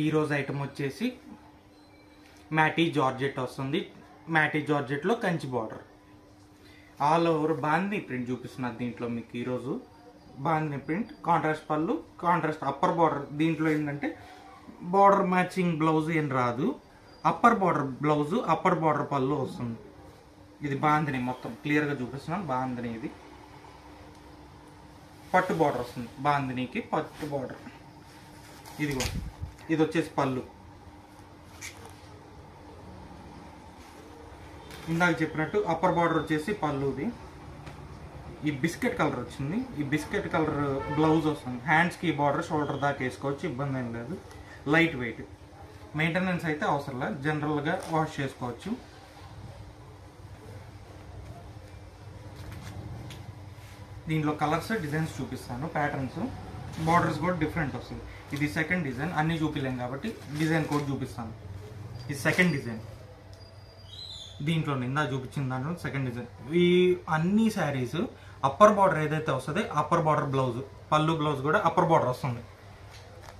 ఈ రోజు ఐటమ్ వచ్చేసి మ్యాటీ జార్జెట్ వస్తుంది. మ్యాటీ జార్జెట్లో Kanchi border, all over bandhani print చూపిస్తున్నారు. దీంట్లో మీకు ఈరోజు బాందిని ప్రింట్, కాంట్రాస్ట్ పళ్ళు, కాంట్రాస్ట్ అప్పర్ బార్డర్. దీంట్లో ఏంటంటే బార్డర్ మ్యాచింగ్ బ్లౌజ్ ఏం రాదు, upper border blouse, upper border పళ్ళు వస్తుంది. ఇది బాందిని మొత్తం క్లియర్గా చూపిస్తున్నాను. బాందిని ఇది పట్టు బార్డర్ వస్తుంది, బాందినికి పట్టు బార్డర్. ఇదిగో ఇది వచ్చేసి పళ్ళు. ఇందాక చెప్పినట్టు అప్పర్ బార్డర్ వచ్చేసి పళ్ళుది. ఈ బిస్కెట్ కలర్ వచ్చింది, ఈ బిస్కెట్ కలర్ బ్లౌజ్ వస్తుంది. హ్యాండ్స్కి బార్డర్ షోల్డర్ దాకా వేసుకోవచ్చు, ఇబ్బంది ఏం లేదు. లైట్ వెయిట్, మెయింటెనెన్స్ అయితే అవసరం లేదు, జనరల్గా వాష్ చేసుకోవచ్చు. దీంట్లో కలర్స్ డిజైన్స్ చూపిస్తాను, ప్యాటర్న్స్, బార్డర్స్ కూడా డిఫరెంట్ వస్తుంది. ఇది సెకండ్ డిజైన్, అన్నీ చూపిలేం కాబట్టి డిజైన్ కూడా చూపిస్తాను. ఇది సెకండ్ డిజైన్, దీంట్లో నిందా చూపించిన దాంట్లో సెకండ్ డిజైన్. ఈ అన్ని శారీస్ అప్పర్ బార్డర్ ఏదైతే వస్తుంది అప్పర్ బార్డర్ బ్లౌజ్, పళ్ళు బ్లౌజ్ కూడా అప్పర్ బార్డర్ వస్తుంది,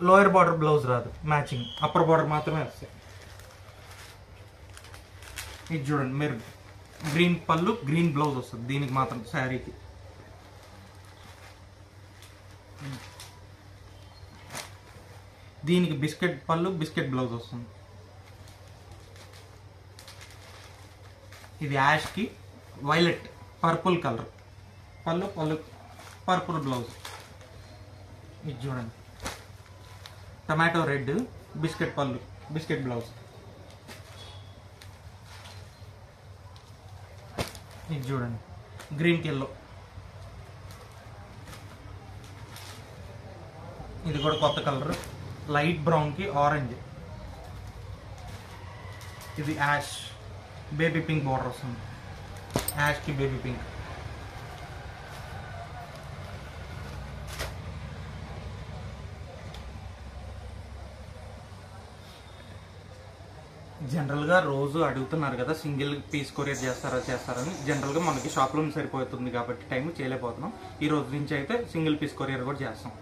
లోయర్ బార్డర్ బ్లౌజ్ రాదు, మ్యాచింగ్ అప్పర్ బార్డర్ మాత్రమే వస్తాయి. ఇది చూడండి, మీరు గ్రీన్ పళ్ళు గ్రీన్ బ్లౌజ్ వస్తుంది దీనికి మాత్రం శారీకి. దీనికి బిస్కెట్ పళ్ళు బిస్కెట్ బ్లౌజ్ వస్తుంది. ఇది యాష్కి వైలెట్ పర్పుల్ కలర్, పళ్ళు పళ్ళు పర్పుల్ బ్లౌజ్. ఇది చూడండి, టమాటో రెడ్ బిస్కెట్ పళ్ళు బిస్కెట్ బ్లౌజ్. ఇది చూడండి, గ్రీన్ ఎల్లో. ఇది కూడా కొత్త కలర్, లైట్ బ్రౌన్కి ఆరెంజ్. ఇది యాష్ బేబీ పింక్ బార్డర్ వస్తుంది, యాష్కి బేబీ పింక్. జనరల్గా రోజు అడుగుతున్నారు కదా సింగిల్ పీస్ కొరియర్ చేస్తారని. జనరల్గా మనకి షాప్లో సరిపోతుంది కాబట్టి టైం చేయలేకపోతున్నాం. ఈ రోజు నుంచి అయితే సింగిల్ పీస్ కొరియర్ కూడా చేస్తాం.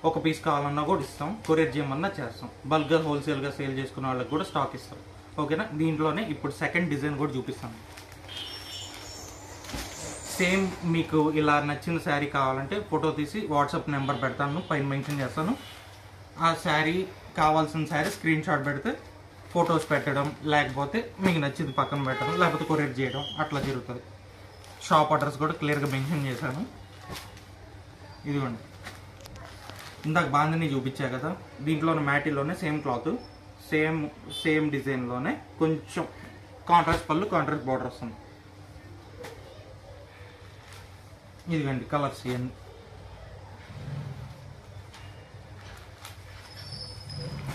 ఒక పీస్ కావాలన్నా కూడా ఇస్తాం, కొరియర్ చేయమన్నా చేస్తాం. బల్క్గా హోల్సేల్గా సేల్ చేసుకునే వాళ్ళకి కూడా స్టాక్ ఇస్తాం. ఓకేనా. దీంట్లోనే ఇప్పుడు సెకండ్ డిజైన్ కూడా చూపిస్తాను. సేమ్ మీకు ఇలా నచ్చిన శారీ కావాలంటే ఫోటో తీసి వాట్సాప్ నెంబర్ పెడతాను, పైన మెన్షన్ చేస్తాను. ఆ శారీ కావాల్సిన శారీ స్క్రీన్ షాట్ పెడితే ఫొటోస్ పెట్టడం, లేకపోతే మీకు నచ్చింది పక్కన పెట్టడం, లేకపోతే కొరియర్ చేయడం అట్లా జరుగుతుంది. షాప్ అడ్రస్ కూడా క్లియర్గా మెన్షన్ చేశాను. ఇదిగోండి, ఇందాక బాందిని చూపించా కదా, దీంట్లోనే మ్యాటీలోనే సేమ్ క్లాత్, సేమ్ డిజైన్లోనే కొంచెం కాంట్రాస్ట్ పళ్ళు కాంట్రాస్ట్ బార్డర్ వస్తుంది. ఇదిగండి కలర్స్ ఇవన్నీ.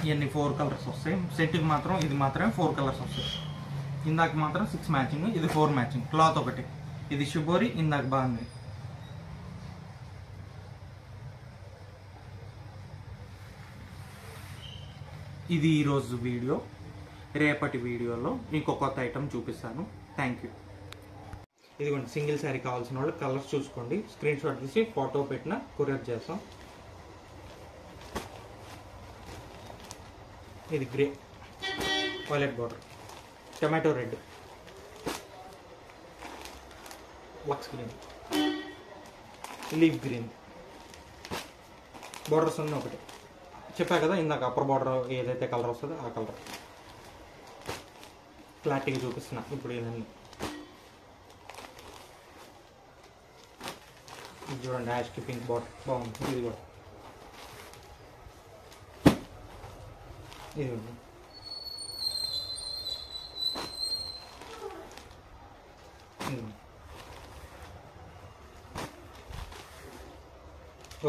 ఇవన్నీ 4 కలర్స్ వస్తాయి. సెట్కి మాత్రం ఇది మాత్రమే 4 కలర్స్ వస్తాయి. ఇందాక మాత్రం 6 మ్యాచింగ్, ఇది 4 మ్యాచింగ్. క్లాత్ ఒకటి. ఇది షుబోరి, ఇందాక బాగుంది. ఇది ఈరోజు వీడియో. రేపటి వీడియోలో ఇంకో కొత్త ఐటమ్ చూపిస్తాను. Thank you. ఇదిగోండి, సింగిల్ శారీ కావాల్సిన వాళ్ళు కలర్స్ చూసుకోండి, స్క్రీన్ షాట్ తీసి ఫోటో పెట్టిన కొరియర్ చేస్తాం. ఇది grey violet border, tomato red, లక్స్ గ్రీన్, లీఫ్ గ్రీన్ బార్డర్స్ అన్నీ ఒకటి. చెప్పా కదా ఇందాక అప్పర్ బార్డర్ ఏదైతే కలర్ వస్తుందో ఆ కలర్ క్లారిటీగా చూపిస్తున్నా ఇప్పుడు. ఇవన్నీ ఇది చూడండి, యాష్కి పింక్ బార్డర్ బాగుంది. ఇది కూడా ఇది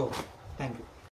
ఓకే. Thank you.